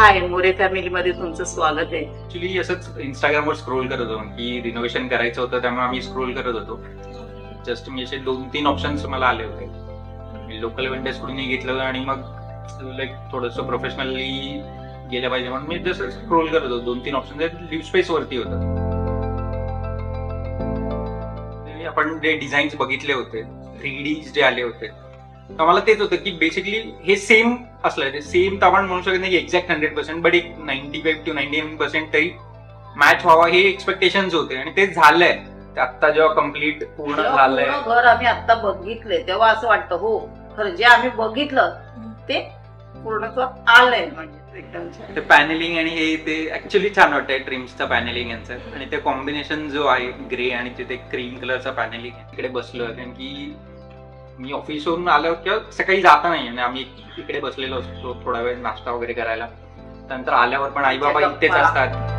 हाय, मोरे फॅमिलीमध्ये तुमचं स्वागत आहे. ऍक्च्युली असंच इंस्टाग्रामवर स्क्रोल करत होतो की रिनोव्हेशन करायचं होतं, त्यामुळे आम्ही स्क्रोल करत होतो. जस्ट मी असे 2-3 ऑप्शन्स मला आले होते. मी लोकल वेंडर्स कडूनही घेतलं आणि मग लाईक थोडंसं प्रोफेशनली गेलं पाहिजे म्हणून मी जस्ट स्क्रोल करत होतो. 2-3 ऑप्शन लिव्ह स्पेस वरती होतं. आपण जे डिझाईन्स बघितले होते, 3D जे आले होते, तर मला तेच होतं की बेसिकली हे सेम असलं, सेम तर आपण म्हणू शकत नाही की एक्झॅक्ट 100%, बट एक 95 to 99% तरी मॅच व्हावा हे एक्सपेक्टेशन्स होते आणि ते झालंय. ते आता जेव्हा कम्प्लीट पूर्ण झालंय, घर आम्ही आता बघितले तेव्हा असं वाटतं हो खरं जे आम्ही बघितलं ते पूर्णत्वात आलंय. म्हणजे एकदम छान. ते पॅनेलिंग आणि हे ते ऍक्च्युली छान वाटतंय. ट्रिम्सचं पॅनेलिंग यांचं आणि ते कॉम्बिनेशन जो आहे ग्रे आणि ते क्रीम कलरचा पॅनेलिंग तिकडे बसलो. कारण की मी ऑफिसवरून आलो किंवा सकाळी जाता नाही आणि आम्ही इकडे बसलेलो असतो थोडा वेळ नाश्ता वगैरे करायला. नंतर आल्यावर पण आई बाबा इथेच असतात.